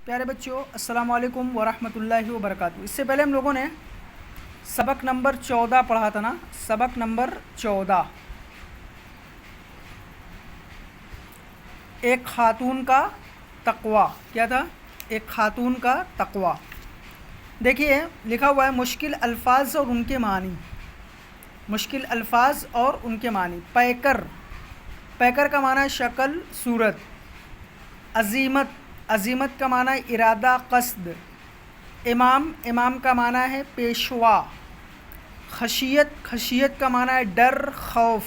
پیارے بچوں، السلام علیکم ورحمۃ اللہ وبرکاتہ۔ اس سے پہلے ہم لوگوں نے سبق نمبر 14 پڑھا تھا نا، سبق نمبر 14، ایک خاتون کا تقوی۔ کیا تھا؟ ایک خاتون کا تقوی۔ دیکھیے لکھا ہوا ہے مشکل الفاظ اور ان کے معنی۔ مشکل الفاظ اور ان کے معنی۔ پیکر، پیکر کا معنی ہے شکل، صورت۔ عزیمت، عزیمت کا معنی ہے ارادہ، قصد۔ امام، امام کا معنی ہے پیشوا۔ خشیت، خشیت کا معنی ہے ڈر، خوف۔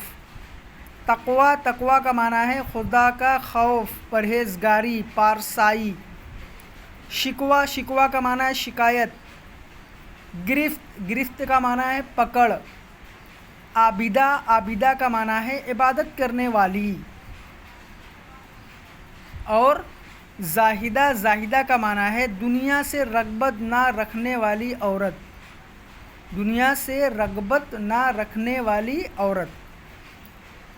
تقوی، تقوی کا معنی ہے خدا کا خوف، پرہیزگاری، پارسائی۔ شکوہ، شکوہ کا معنی ہے شکایت۔ گرفت، گرفت کا معنی ہے پکڑ۔ عابدہ، عابدہ کا معنی ہے عبادت کرنے والی۔ اور زاہدہ، زاہدہ کا معنی ہے دنیا سے رغبت نہ رکھنے والی عورت۔ دنیا سے رغبت نہ رکھنے والی عورت۔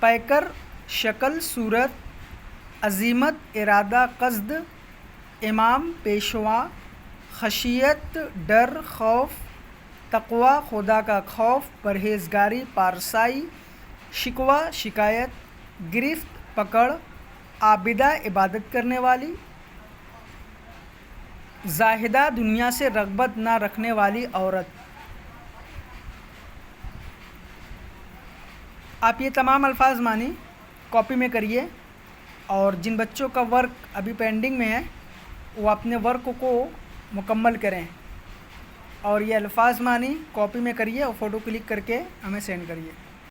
پیکر شکل، صورت۔ عزیمت ارادہ، قصد۔ امام پیشوا۔ خشیت ڈر، خوف۔ تقوی خدا کا خوف، پرہیزگاری، پارسائی۔ شکوہ شکایت۔ گرفت پکڑ۔ عابدہ عبادت کرنے والی۔ زاہدہ دنیا سے رغبت نہ رکھنے والی عورت۔ آپ یہ تمام الفاظ معنی کاپی میں کریے، اور جن بچوں کا ورک ابھی پینڈنگ میں ہے وہ اپنے ورک کو مکمل کریں، اور یہ الفاظ معنی کاپی میں کریے اور فوٹو کلک کر کے ہمیں سینڈ کریے۔